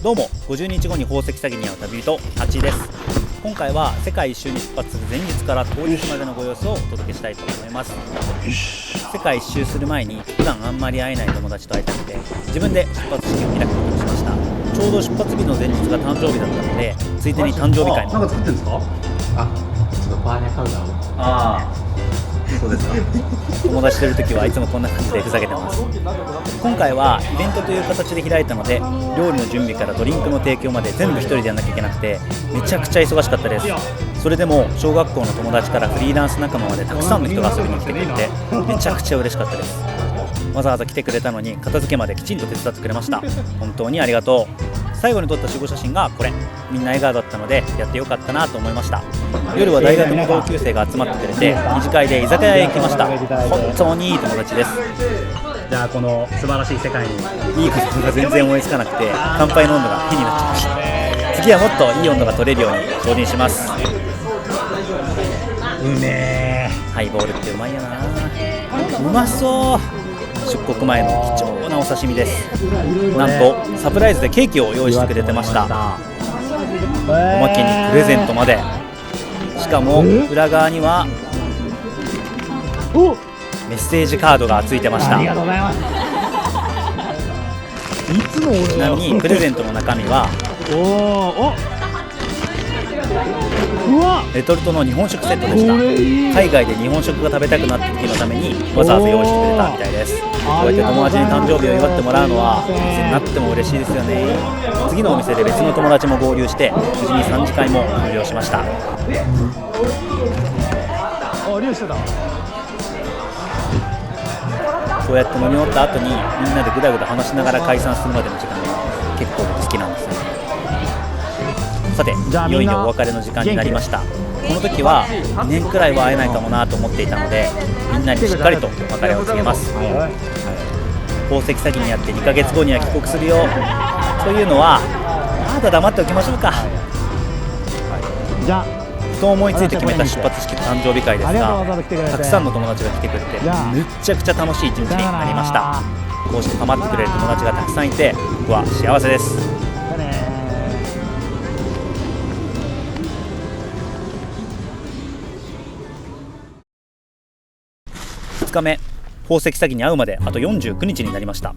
どうも、50日後に宝石詐欺に遭う旅人8です。今回は世界一周に出発する前日から当日までのご様子をお届けしたいと思います。世界一周する前に普段あんまり会えない友達と会いたくて、自分で出発式を開くことにしました。ちょうど出発日の前日が誕生日だったので、ついでに誕生日会も。なんか作ってるんですか？ちょっとバーニャカウダーを。そうですか。友達といるときはいつもこんな感じでふざけてます。今回はイベントという形で開いたので、料理の準備からドリンクの提供まで全部一人でやらなきゃいけなくて、めちゃくちゃ忙しかったです。それでも小学校の友達からフリーランス仲間までたくさんの人が遊びに来てくれて、めちゃくちゃ嬉しかったです。わざわざ来てくれたのに片付けまできちんと手伝ってくれました。本当にありがとう。最後に撮った集合写真がこれ。みんな笑顔だったのでやってよかったなと思いました。夜は大学の同級生が集まってくれて、二次会で居酒屋へ行きました。本当にいい友達です。じゃあこの素晴らしい世界にいい工夫が全然思いつかなくて、乾杯の温度が火になっちゃいました。次はもっといい温度が取れるように精進します。うめえ。ハイボールってうまいよな。うまそう。出国前の貴重なお刺身です。なんとサプライズでケーキを用意してくれてました。おまけにプレゼントまで。しかも裏側にはメッセージカードがついてました。ありがとうございます。いつも俺ちなみにプレゼントの中身はレトルトの日本食セットでした。海外で日本食が食べたくなった時のためにわざわざ用意してくれたみたいです。こうやって友達に誕生日を祝ってもらうのは、いつになっても嬉しいですよね。次のお店で別の友達も合流して、無事に3次会も終了しました。そうやって飲み終わった後にみんなでぐだぐだ話しながら解散するまでの時間が結構好きなんですよね。さて、いよいよお別れの時間になりました。この時は2年くらいは会えないかもなと思っていたので、みんなにしっかりと別れを告げます。宝石詐欺にあって2ヶ月後には帰国するよというのはまだ黙っておきましょうか。ふと思いついて決めた出発式と誕生日会ですが、たくさんの友達が来てくれてめっちゃくちゃ楽しい一日になりました。こうして構ってくれる友達がたくさんいて、僕は幸せです。2日目、宝石詐欺に会うまであと49日になりました。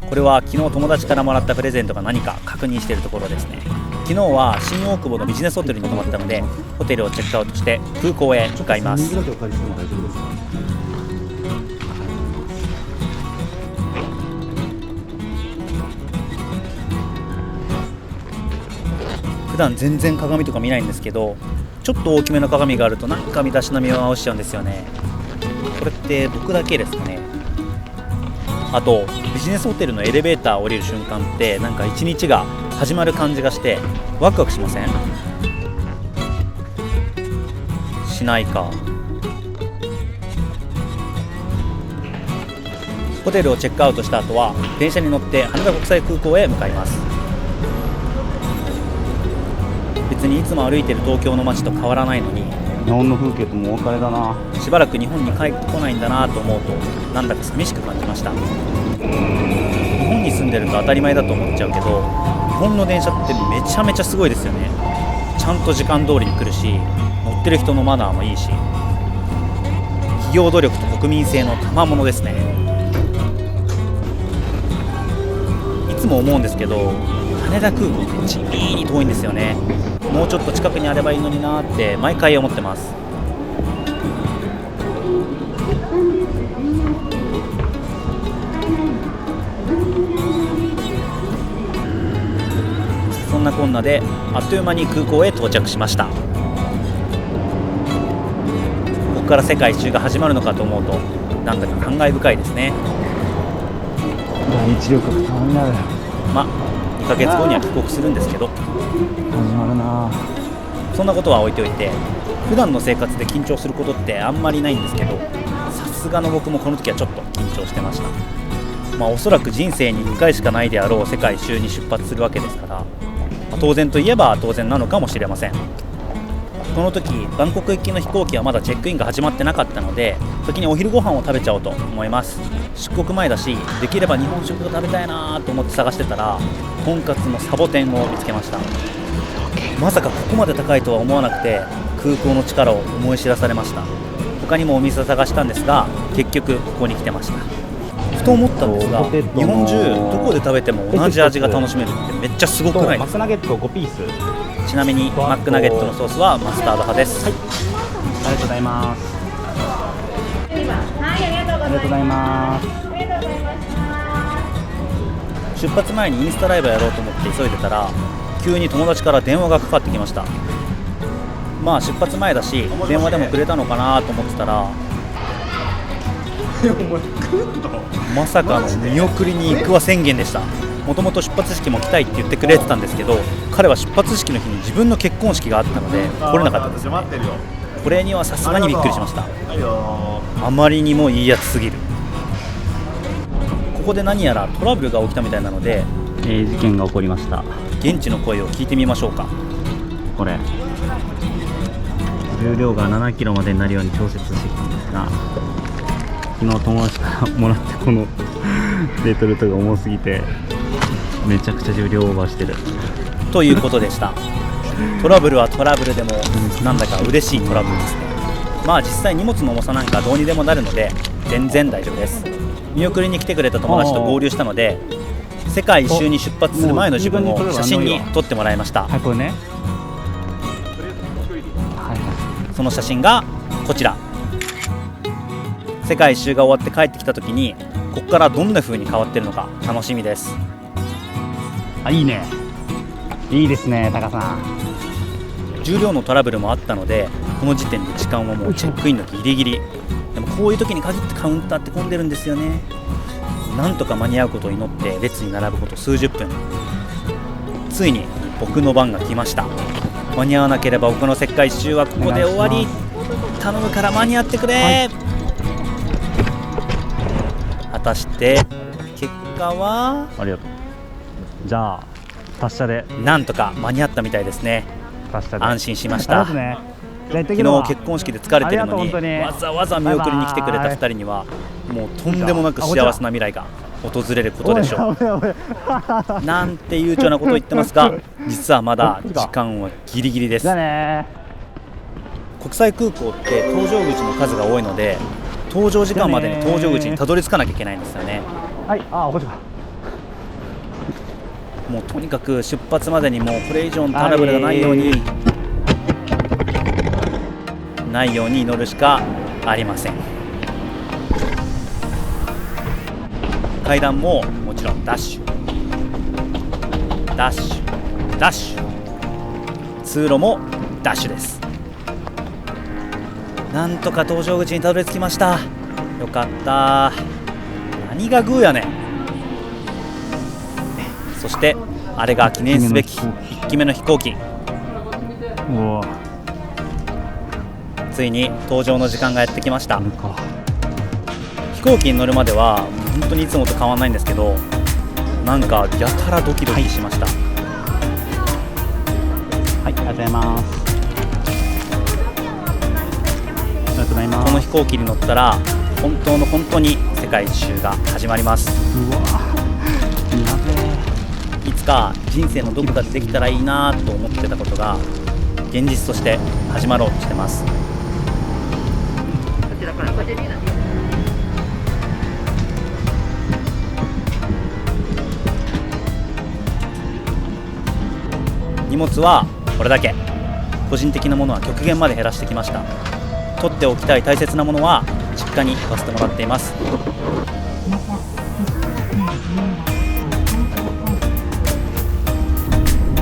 これは昨日友達からもらったプレゼントが何か確認しているところですね。昨日は新大久保のビジネスホテルに泊まったので、ホテルをチェックアウトして空港へ向かいます。普段全然鏡とか見ないんですけど、ちょっと大きめの鏡があるとなんか身だしなみを直しちゃうんですよね。これって僕だけですかね。あとビジネスホテルのエレベーター降りる瞬間ってなんか一日が始まる感じがしてワクワクしません？しないか。ホテルをチェックアウトした後は電車に乗って羽田国際空港へ向かいます。別にいつも歩いてる東京の街と変わらないのに、日本の風景ともお別れだな。しばらく日本に帰ってこないんだなと思うと、なんだか寂しく感じました。日本に住んでると当たり前だと思っちゃうけど、日本の電車ってめちゃめちゃすごいですよね。ちゃんと時間通りに来るし、乗ってる人のマナーもいいし、企業努力と国民性の賜物ですね。いつも思うんですけど、羽田空港って地味に遠いんですよね。もうちょっと近くにあればいいのになーって毎回思ってます。そんなこんなであっという間に空港へ到着しました。ここから世界一周が始まるのかと思うと、なんだか感慨深いですね。第一旅客ターミナル。2ヶ月後には帰国するんですけど、始まるな。そんなことは置いておいて、普段の生活で緊張することってあんまりないんですけど、さすがの僕もこの時はちょっと緊張してました。おそらく人生に2回しかないであろう世界一周に出発するわけですから、当然といえば当然なのかもしれません。ここの時バンコク行きの飛行機はまだチェックインが始まってなかったので、先にお昼ご飯を食べちゃおうと思います。出国前だし、できれば日本食が食べたいなと思って探してたら、とんかつのサボテンを見つけました。まさかここまで高いとは思わなくて、空港の力を思い知らされました。他にもお店を探したんですが、結局ここに来てました。ふと思ったんですが、日本中どこで食べても同じ味が楽しめるってめっちゃすごくないですか。マックナゲット5ピース。ちなみにマックナゲットのソースはマスタード派です。はい、ありがとうございます。ありがとうございます。出発前にインスタライブやろうと思って急いでたら、急に友達から電話がかかってきました。まあ出発前だし電話でもくれたのかなと思ってたら、まさかの見送りに行くわ宣言でした。もともと出発式も来たいって言ってくれてたんですけど、彼は出発式の日に自分の結婚式があったので来れなかったですよね。これにはさすがにびっくりしました。あまりにもいいやつすぎる。ここで何やらトラブルが起きたみたいなので、事件が起こりました。現地の声を聞いてみましょうか。これ重量が7キロまでになるように調節してきたんですが、昨日友達からもらってこのレトルトが重すぎてめちゃくちゃ重量オーバーしてるということでした。トラブルはトラブルでもなんだか嬉しいトラブルですね。まあ実際荷物の重さなんかどうにでもなるので全然大丈夫です。見送りに来てくれた友達と合流したので、世界一周に出発する前の自分を写真に撮ってもらいました。はい、これね。その写真がこちら。世界一周が終わって帰ってきた時にここからどんな風に変わってるのか楽しみです。あ、いいね、いいですね、タカさん。重量のトラブルもあったので、この時点で時間はもうチェックインのギリギリ。でもこういう時に限ってカウンターって混んでるんですよね。なんとか間に合うことを祈って列に並ぶこと数十分。ついに僕の番が来ました。間に合わなければ僕の世界一周はここで終わり。頼むから間に合ってくれ、はい、果たして結果は。ありがとう。じゃあ達者で。なんとか間に合ったみたいですね。達者で安心しました。ね、昨日結婚式で疲れてるのにわざわざ見送りに来てくれた2人にはもうとんでもなく幸せな未来が訪れることでしょう。なんて悠長なことを言ってますが、実はまだ時間はギリギリです。国際空港って搭乗口の数が多いので、搭乗時間までに搭乗口にたどり着かなきゃいけないんですよね。はい、あ、こっちか。もうとにかく出発までにもうこれ以上のトラブルがないように祈るしかありません。階段ももちろんダッシュダッシュダッシュ、通路もダッシュです。なんとか搭乗口にたどり着きました。よかった。何がグーやねん。そしてあれが記念すべき1機目の飛行機。ついに搭乗の時間がやってきました。飛行機に乗るまでは本当にいつもと変わらないんですけど、なんかやたらドキドキしました。はい、ありがとうございます。ありがとうございます。この飛行機に乗ったら本当に世界一周が始まります。うわ、いつか人生のどこかでできたらいいなと思ってたことが現実として始まろうとしてます。荷物はこれだけ。個人的なものは極限まで減らしてきました。取っておきたい大切なものは実家に置かせてもらっています。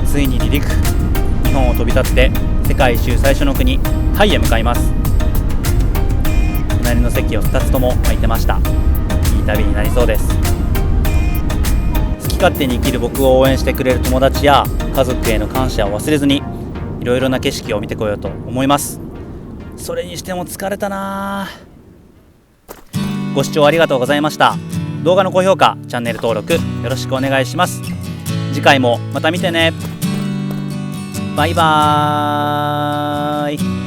ついに離陸。日本を飛び立って世界一周最初の国タイへ向かいます。隣の席を2つとも空いてました。いい旅になりそうです。好き勝手に生きる僕を応援してくれる友達や家族への感謝を忘れずにいろいろな景色を見てこようと思います。それにしても疲れたな。ご視聴ありがとうございました。動画の高評価、チャンネル登録よろしくお願いします。次回もまた見てね。バイバーイ。